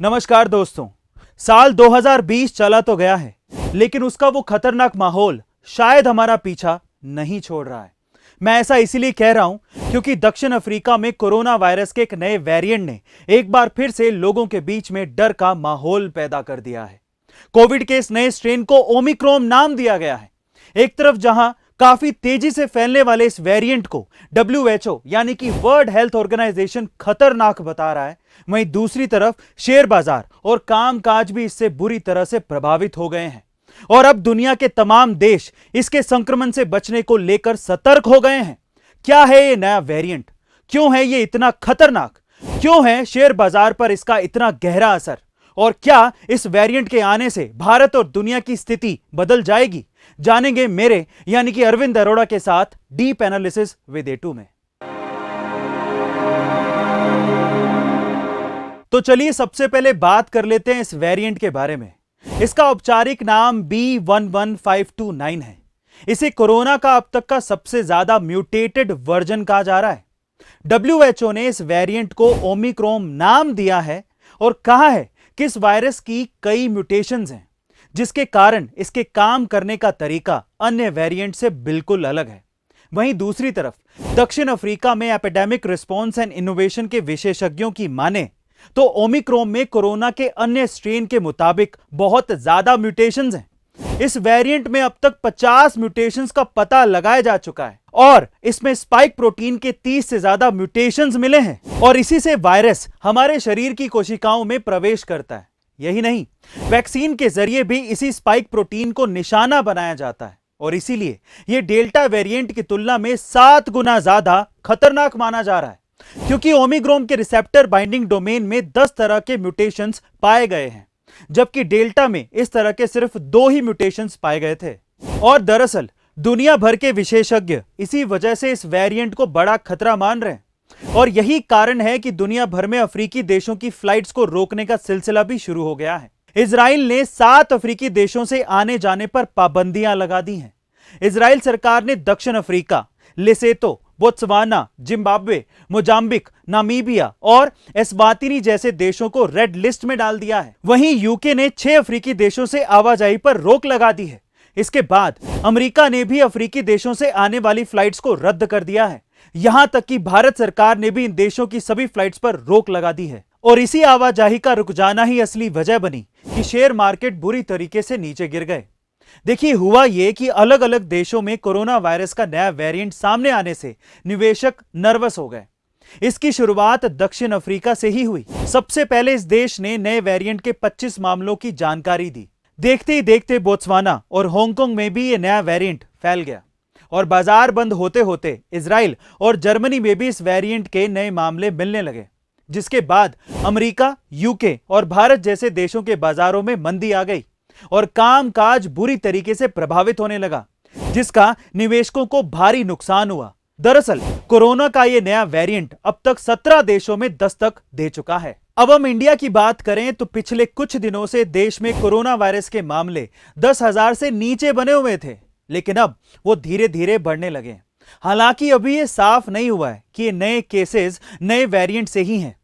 नमस्कार दोस्तों। साल 2020 चला तो गया है, लेकिन उसका वो खतरनाक माहौल शायद हमारा पीछा नहीं छोड़ रहा है। मैं ऐसा इसीलिए कह रहा हूं क्योंकि दक्षिण अफ्रीका में कोरोना वायरस के एक नए वेरिएंट ने एक बार फिर से लोगों के बीच में डर का माहौल पैदा कर दिया है। कोविड के इस नए स्ट्रेन को ओमिक्रॉन नाम दिया गया है। एक तरफ जहां काफी तेजी से फैलने वाले इस वेरिएंट को WHO यानी कि वर्ल्ड हेल्थ ऑर्गेनाइजेशन खतरनाक बता रहा है, वहीं दूसरी तरफ शेयर बाजार और कामकाज भी इससे बुरी तरह से प्रभावित हो गए हैं। और अब दुनिया के तमाम देश इसके संक्रमण से बचने को लेकर सतर्क हो गए हैं। क्या है ये नया वेरिएंट? क्यों है ये इतना खतरनाक? क्यों है शेयर बाजार पर इसका इतना गहरा असर? और क्या इस वेरिएंट के आने से भारत और दुनिया की स्थिति बदल जाएगी? जानेंगे मेरे यानी कि अरविंद अरोड़ा के साथ डीप एनालिसिस विद A2 में। तो चलिए सबसे पहले बात कर लेते हैं इस वेरिएंट के बारे में। इसका औपचारिक नाम B11529 है। इसे कोरोना का अब तक का सबसे ज्यादा म्यूटेटेड वर्जन कहा जा रहा है। WHO ने इस वेरिएंट को ओमिक्रॉन नाम दिया है और कहा है कि इस वायरस की कई म्यूटेशंस हैं, जिसके कारण इसके काम करने का तरीका अन्य वेरिएंट से बिल्कुल अलग है। वहीं दूसरी तरफ दक्षिण अफ्रीका में एपिडेमिक रिस्पॉन्स एंड इनोवेशन के विशेषज्ञों की माने तो ओमिक्रॉन में कोरोना के अन्य स्ट्रेन के मुताबिक बहुत ज्यादा म्यूटेशंस हैं। इस वेरिएंट में अब तक 50 म्यूटेशंस का पता लगाया जा चुका है और इसमें स्पाइक प्रोटीन के 30 से ज्यादा म्यूटेशंस मिले हैं और इसी से वायरस हमारे शरीर की कोशिकाओं में प्रवेश करता है। यही नहीं, वैक्सीन के जरिए भी इसी स्पाइक प्रोटीन को निशाना बनाया जाता है और इसीलिए यह डेल्टा वेरिएंट की तुलना में 7 गुना ज्यादा खतरनाक माना जा रहा है, क्योंकि ओमिक्रॉन के रिसेप्टर बाइंडिंग डोमेन में 10 तरह के म्यूटेशंस पाए गए हैं, जबकि डेल्टा में इस तरह के सिर्फ 2 ही म्यूटेशंस पाए गए थे। और दरअसल दुनिया भर के विशेषज्ञ इसी वजह से इस वेरिएंट को बड़ा खतरा मान रहे हैं और यही कारण है कि दुनिया भर में अफ्रीकी देशों की फ्लाइट्स को रोकने का सिलसिला भी शुरू हो गया है। इजराइल ने 7 अफ्रीकी देशों से आने जाने पर पाबंदियां लगा दी हैं। इजराइल सरकार ने दक्षिण Africa, Lesotho, Botswana, Zimbabwe, Mozambique, Namibia और एस्वातिनी जैसे देशों को रेड लिस्ट में डाल दिया है। वहीं यूके ने 6 अफ्रीकी देशों से आवाजाही पर रोक लगा दी है। इसके बाद अमेरिका ने भी अफ्रीकी देशों से आने वाली फ्लाइट्स को रद्द कर दिया है। यहां तक कि भारत सरकार ने भी इन देशों की सभी फ्लाइट्स पर रोक लगा दी है और इसी आवाजाही का रुक जाना ही असली वजह बनी कि शेयर मार्केट बुरी तरीके से नीचे गिर गए। देखिए, हुआ यह कि अलग अलग देशों में कोरोना वायरस का नया वेरिएंट सामने आने से निवेशक नर्वस हो गए। इसकी शुरुआत दक्षिण अफ्रीका से ही हुई। सबसे पहले इस देश ने नए वेरिएंट के 25 मामलों की जानकारी दी। देखते ही देखते बोत्सवाना और हांगकांग में भी यह नया वेरिएंट फैल गया और बाजार बंद होते होते इजराइल और जर्मनी में भी इस वेरिएंट के नए मामले मिलने लगे, जिसके बाद अमेरिका, यूके और भारत जैसे देशों के बाजारों में मंदी आ गई और कामकाज बुरी तरीके से प्रभावित होने लगा, जिसका निवेशकों को भारी नुकसान हुआ। दरअसल कोरोना का यह नया वेरिएंट अब तक 17 देशों में दस्तक दे चुका है। अब हम इंडिया की बात करें तो पिछले कुछ दिनों से देश में कोरोना वायरस के मामले 10,000 से नीचे बने हुए थे, लेकिन अब वो धीरे धीरे बढ़ने लगे। हालांकि अभी ये साफ नहीं हुआ है कि ये नए केसेस नए वेरिएंट से ही हैं,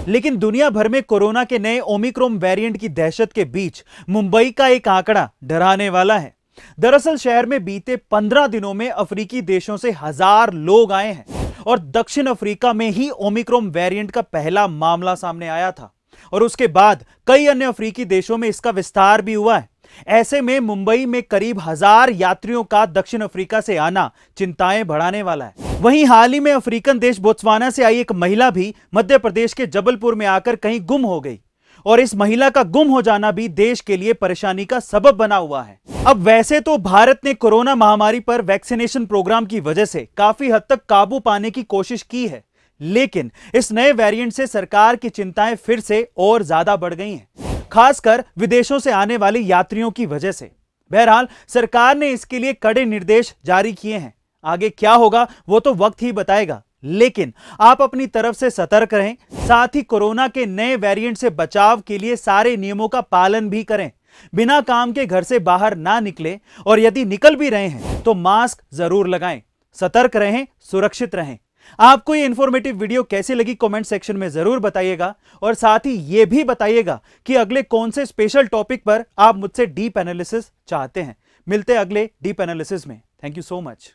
लेकिन दुनिया भर में कोरोना के नए ओमिक्रॉन वेरिएंट की दहशत के बीच मुंबई का एक आंकड़ा डराने वाला है। दरअसल शहर में बीते 15 दिनों में अफ्रीकी देशों से 1000 लोग आए हैं और दक्षिण अफ्रीका में ही ओमिक्रॉन वेरिएंट का पहला मामला सामने आया था और उसके बाद कई अन्य अफ्रीकी देशों में इसका विस्तार भी हुआ है। ऐसे में मुंबई में करीब 1000 यात्रियों का दक्षिण अफ्रीका से आना चिंताएं बढ़ाने वाला है। वहीं हाल ही में अफ्रीकन देश बोत्सवाना से आई एक महिला भी मध्य प्रदेश के जबलपुर में आकर कहीं गुम हो गई और इस महिला का गुम हो जाना भी देश के लिए परेशानी का सबब बना हुआ है। अब वैसे तो भारत ने कोरोना महामारी पर वैक्सीनेशन प्रोग्राम की वजह से काफी हद तक काबू पाने की कोशिश की है, लेकिन इस नए वेरिएंट से सरकार की चिंताएं फिर से और ज्यादा बढ़ गई हैं, खासकर विदेशों से आने वाले यात्रियों की वजह से। बहरहाल सरकार ने इसके लिए कड़े निर्देश जारी किए हैं। आगे क्या होगा वो तो वक्त ही बताएगा, लेकिन आप अपनी तरफ से सतर्क रहें। साथ ही कोरोना के नए वेरिएंट से बचाव के लिए सारे नियमों का पालन भी करें। बिना काम के घर से बाहर ना निकलें और यदि निकल भी रहे हैं तो मास्क जरूर लगाएं। सतर्क रहें, सुरक्षित रहें। आपको ये इंफॉर्मेटिव वीडियो कैसी लगी कमेंट सेक्शन में जरूर बताइएगा और साथ ही ये भी बताइएगा कि अगले कौन से स्पेशल टॉपिक पर आप मुझसे डीप एनालिसिस चाहते हैं। मिलते हैं अगले डीप एनालिसिस में। Thank you so much.